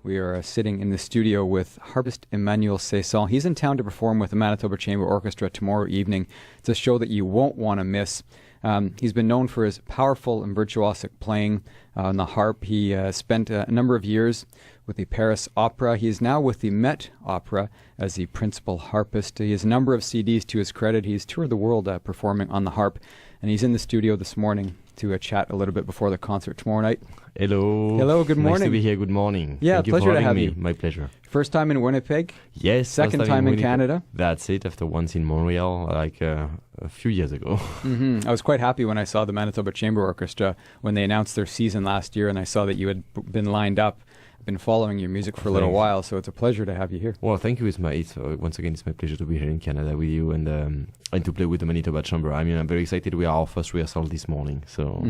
We are sitting in the studio with Harpist Emmanuel Ceysson. He's in town to perform with the Manitoba Chamber Orchestra tomorrow evening. It's a show that you won't want to miss. He's been known for his powerful and virtuosic playing on the harp. He spent a number of years with the Paris Opera. He is now with the Met Opera as the principal harpist. He has a number of CDs to his credit. He's toured the world performing on the harp, and he's in the studio this morning to chat a little bit before the concert tomorrow night. Hello. Hello, good morning. Nice to be here, good morning. Yeah, Thank pleasure you for to have having you. me. My pleasure. First time in Winnipeg? Yes. Second time in Canada? That's it, after once in Montreal, like a few years ago. Mm-hmm. I was quite happy when I saw the Manitoba Chamber Orchestra when they announced their season last year, and I saw that you had been lined up. I've been following your music for a little while, so it's a pleasure to have you here. Well, thank you. Once again, it's my pleasure to be here in Canada with you and to play with the Manitoba Chamber. I mean, I'm very excited. We are our first rehearsal this morning, so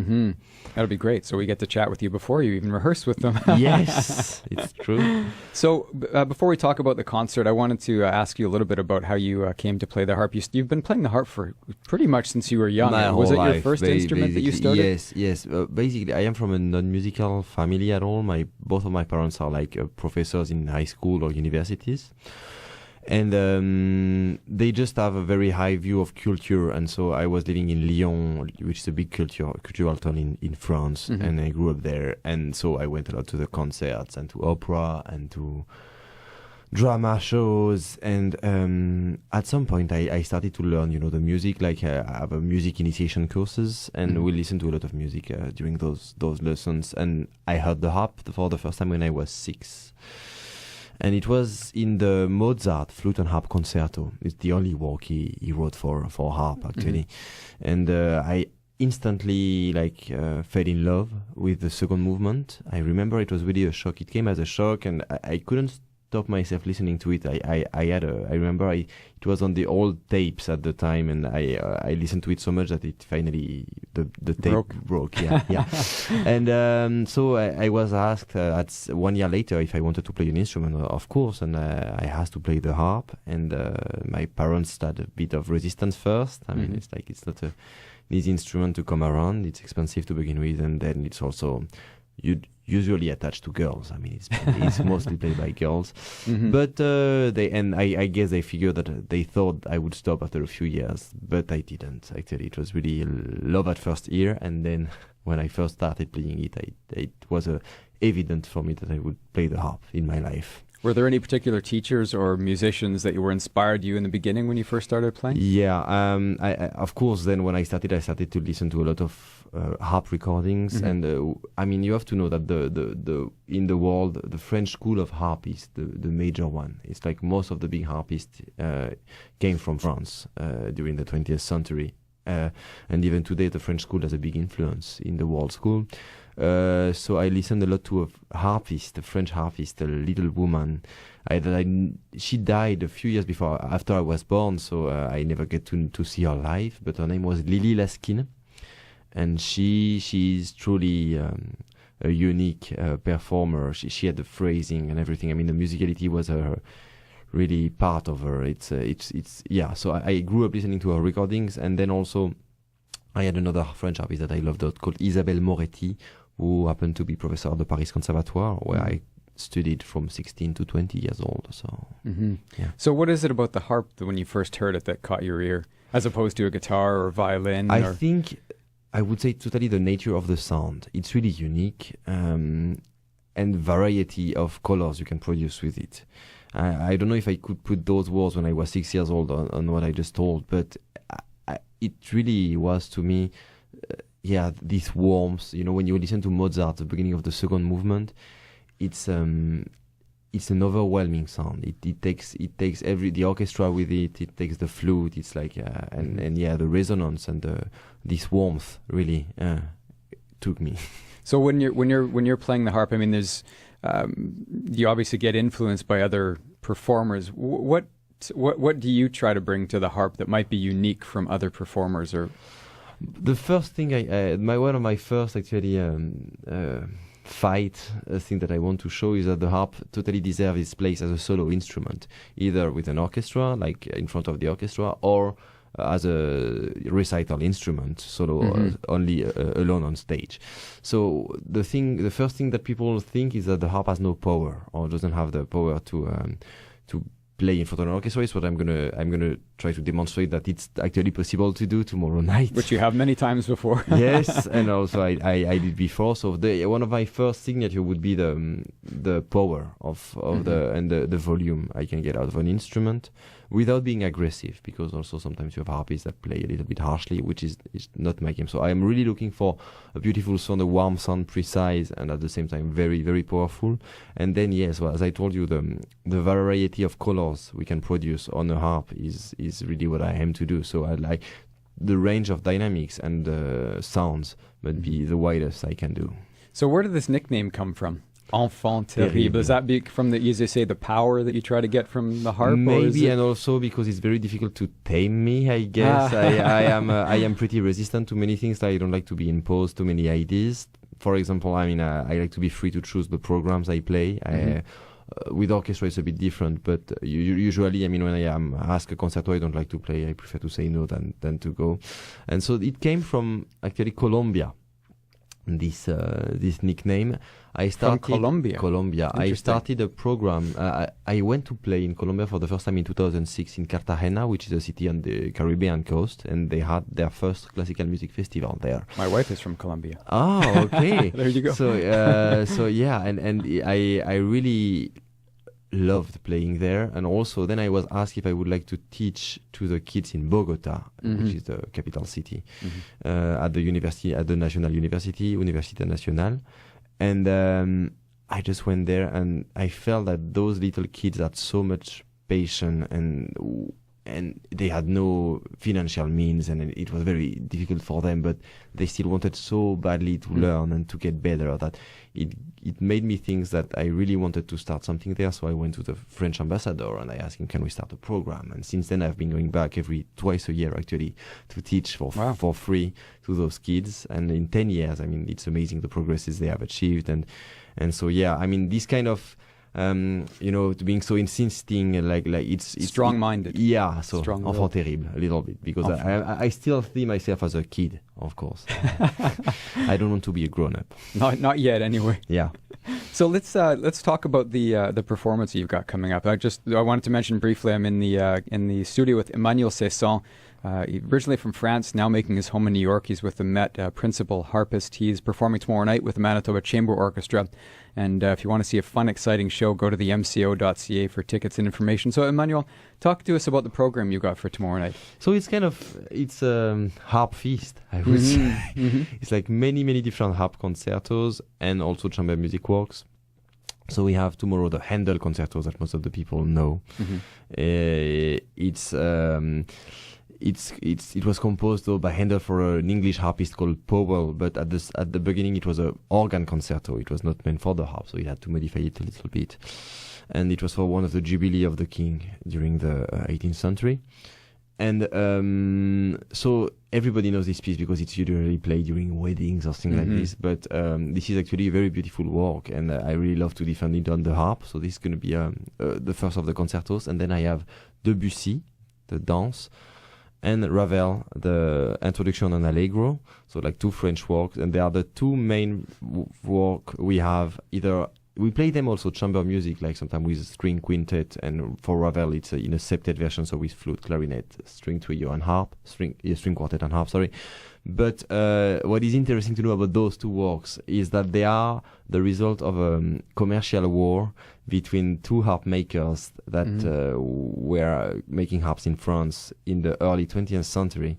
that'll be great. So we get to chat with you before you even rehearse with them. Yes, it's true. So before we talk about the concert, I wanted to ask you a little bit about how you came to play the harp. You've been playing the harp for pretty much since you were young. Was it your first instrument that you started? Yes. Basically, I am from a non-musical family at all. Both of my parents are like professors in high school or universities. And they just have a very high view of culture. And so I was living in Lyon, which is a big cultural town in France. Mm-hmm. And I grew up there. And so I went a lot to the concerts and to opera and to drama shows. And at some point I started to learn, the music. Like I have a music initiation courses, and we listen to a lot of music during those lessons. And I heard the harp for the first time when I was 6. And it was in the Mozart Flute and Harp Concerto. It's the only work he wrote for harp, actually. Mm-hmm. And I instantly fell in love with the second movement. I remember it was really a shock. It came as a shock, and I couldn't stop myself listening to it. I remember it was on the old tapes at the time, and I listened to it so much that it finally the tape broke. Yeah. And so I was asked at 1 year later if I wanted to play an instrument, of course, and I asked to play the harp. And my parents had a bit of resistance first. I mean, it's not an easy instrument to come around. It's expensive to begin with, and then it's also usually attached to girls. I mean, it's mostly played by girls. Mm-hmm. But I guess they figured that they thought I would stop after a few years, but I didn't. Actually, it was really love at first ear, and then when I first started playing it, it was evident for me that I would play the harp in my life. Were there any particular teachers or musicians that inspired you in the beginning when you first started playing? Yeah, I of course. Then when I started to listen to a lot of harp recordings, and I mean, you have to know that the in the world, the French school of harp is the major one. It's like most of the big harpists came from France during the 20th century, and even today, the French school has a big influence in the world school. So I listened a lot to a harpist, a French harpist, a little woman. She died a few years after I was born, so I never get to see her live. But her name was Lily Laskin, and she's truly a unique performer. She had the phrasing and everything. I mean, the musicality was really part of her. Yeah. So I grew up listening to her recordings, and then also I had another French harpist that I loved called Isabelle Moretti, who happened to be professor at the Paris Conservatoire, where I studied from 16 to 20 years old. So, yeah. So what is it about the harp that when you first heard it that caught your ear, as opposed to a guitar or violin? I think I would say totally the nature of the sound. It's really unique, and variety of colors you can produce with it. I don't know if I could put those words when I was 6 years old on what I just told, but it really was to me, this warmth. When you listen to Mozart, the beginning of the second movement, it's an overwhelming sound. It takes the orchestra with it. It takes the flute. It's like the resonance and this warmth really took me. So when you're playing the harp, I mean, there's you obviously get influenced by other performers. What do you try to bring to the harp that might be unique from other performers? Or the first thing one of my first actually thing that I want to show is that the harp totally deserves its place as a solo instrument, either with an orchestra, like in front of the orchestra, or as a recital instrument, solo, only alone on stage. So the first thing that people think is that the harp has no power or doesn't have the power to play in front of an orchestra. Is what I'm gonna try to demonstrate that it's actually possible to do tomorrow night. Which you have many times before. Yes, and also I did before. So one of my first signature would be the power of the volume I can get out of an instrument without being aggressive, because also sometimes you have harpists that play a little bit harshly, which is not my game. So I am really looking for a beautiful sound, a warm sound, precise, and at the same time very, very powerful. And then yes, well, as I told you, the variety of colors we can produce on a harp is really what I aim to do. So I like the range of dynamics and sounds must be the widest I can do. So where did this nickname come from? Enfant terrible. Does that be from as you say, the power that you try to get from the harp? Maybe, and also because it's very difficult to tame me, I guess. I am pretty resistant to many things. I don't like to be imposed to many ideas. For example, I like to be free to choose the programs I play. With orchestra, it's a bit different, but usually, when I am asked a concerto I don't like to play, I prefer to say no than to go. And so it came from actually Colombia. This nickname. I started from Colombia. I started a program. I went to play in Colombia for the first time in 2006 in Cartagena, which is a city on the Caribbean coast, and they had their first classical music festival there. My wife is from Colombia. Oh, okay. There you go. So yeah, and I really loved playing there, and also then I was asked if I would like to teach to the kids in Bogota, which is the capital city, at the university, at the National University, Universidad Nacional, and I just went there, and I felt that those little kids had so much patience, and they had no financial means, and it was very difficult for them, but they still wanted so badly to learn and to get better that it made me think that I really wanted to start something there. So I went to the French ambassador and I asked him, can we start a program? And since then I've been going back twice a year actually to teach for free to those kids. And in 10 years, it's amazing the progresses they have achieved. And so, yeah, this kind of to being so insisting, like it's strong-minded. Yeah, so enfant terrible a little bit, because I still see myself as a kid, of course. I don't want to be a grown-up. Not yet, anyway. Yeah. So let's talk about the performance you've got coming up. I wanted to mention briefly, I'm in the studio with Emmanuel Ceysson. Originally from France, now making his home in New York. He's with the Met principal harpist. He's performing tomorrow night with the Manitoba Chamber Orchestra. And if you want to see a fun, exciting show, go to the mco.ca for tickets and information. So, Emmanuel, talk to us about the program you got for tomorrow night. So it's a harp feast, I would say. It's like many, many different harp concertos and also chamber music works. So we have tomorrow the Handel concertos that most of the people know. It was composed by Handel for an English harpist called Powell, but at the beginning it was an organ concerto. It was not meant for the harp, so he had to modify it a little bit. And it was for one of the Jubilee of the King during the 18th century. And so everybody knows this piece because it's usually played during weddings or things like this. But this is actually a very beautiful work, and I really love to defend it on the harp. So this is going to be the first of the concertos. And then I have Debussy, the dance, and Ravel, the introduction and Allegro, so like two French works, and they are the two main work we have. We play them also chamber music, like sometimes with string quintet, and for Ravel it's in a septet version, so with flute, clarinet, string trio and harp, string quartet and harp, sorry. But what is interesting to know about those two works is that they are the result of a commercial war between two harp makers that were making harps in France in the early 20th century.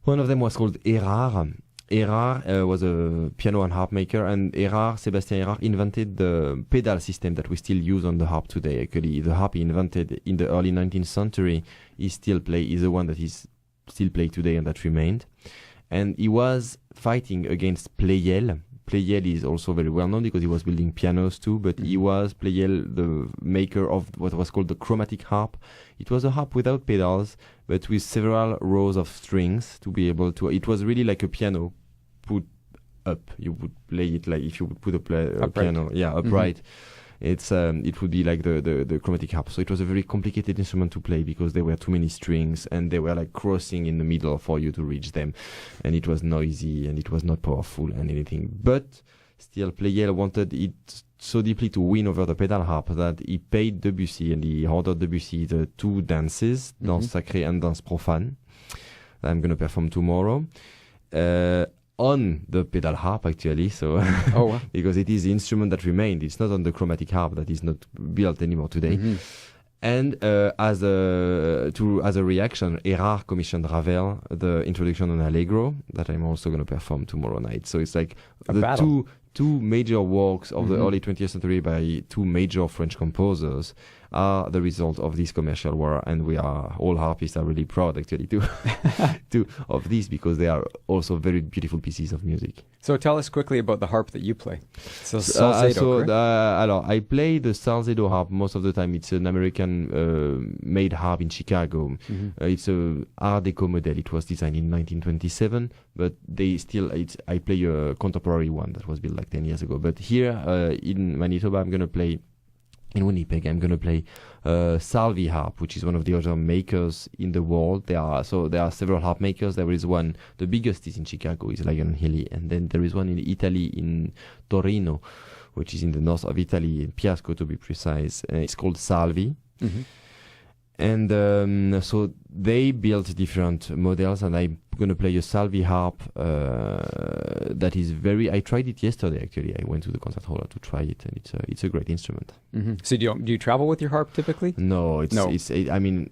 One of them was called Erard. Erard was a piano and harp maker, and Sébastien Erard invented the pedal system that we still use on the harp today. Actually, the harp he invented in the early 19th century is the one that is still played today and that remained. And he was fighting against Pleyel. Pleyel is also very well known because he was building pianos too, but he was Pleyel, the maker of what was called the chromatic harp. It was a harp without pedals, but with several rows of strings to be able to. It was really like a piano put up. You would play it like if you would put a piano, upright. it would be like the chromatic harp. So it was a very complicated instrument to play because there were too many strings and they were like crossing in the middle for you to reach them, and it was noisy and it was not powerful and anything. But still, Pleyel wanted it so deeply to win over the pedal harp that he paid Debussy, and he ordered Debussy the two dances, Danse Sacrée and Danse Profane, that I'm going to perform tomorrow. On the pedal harp, actually, so wow. because it is the instrument that remained. It's not on the chromatic harp that is not built anymore today. And as a reaction, Erard commissioned Ravel the introduction on Allegro that I'm also going to perform tomorrow night. So it's like two major works of the early 20th century by two major French composers are the result of this commercial war, and we are all harpists are really proud actually of this, because they are also very beautiful pieces of music. So tell us quickly about the harp that you play. So Salcedo, I play the Salcedo harp most of the time. It's an American made harp in Chicago. It's a Art Deco model. It was designed in 1927, but I play a contemporary one that was built like 10 years ago. But here in Manitoba, I'm going to play. In Winnipeg, I'm going to play Salvi harp, which is one of the other makers in the world. There are several harp makers. There is one, the biggest is in Chicago, is Lion Hilly, and then there is one in Italy, in Torino, which is in the north of Italy, in Piasco to be precise. It's called Salvi. And so they built different models, and I'm going to play a Salvi harp that is I tried it yesterday, actually. I went to the concert hall to try it, and it's a great instrument. So do you travel with your harp typically? No, I mean,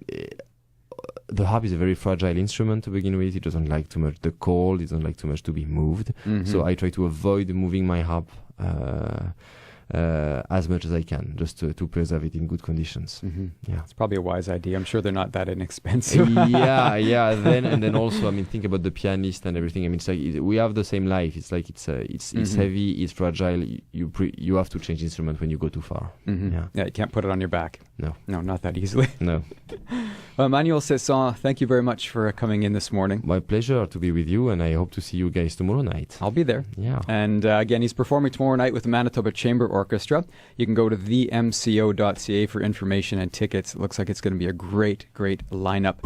the harp is a very fragile instrument to begin with. It doesn't like too much the cold. It doesn't like too much to be moved. So I try to avoid moving my harp as much as I can, just to preserve it in good conditions. Yeah, it's probably a wise idea. I'm sure they're not that inexpensive. yeah. Then also, I mean, think about the pianist and everything. I mean, it's like we have the same life. It's like it's heavy, it's fragile. You have to change instrument when you go too far. Yeah, you can't put it on your back. No, not that easily. No. Emmanuel Ceysson, thank you very much for coming in this morning. My pleasure to be with you, and I hope to see you guys tomorrow night. I'll be there. Yeah. And again, he's performing tomorrow night with the Manitoba Chamber Orchestra. You can go to themco.ca for information and tickets. It looks like it's going to be a great lineup.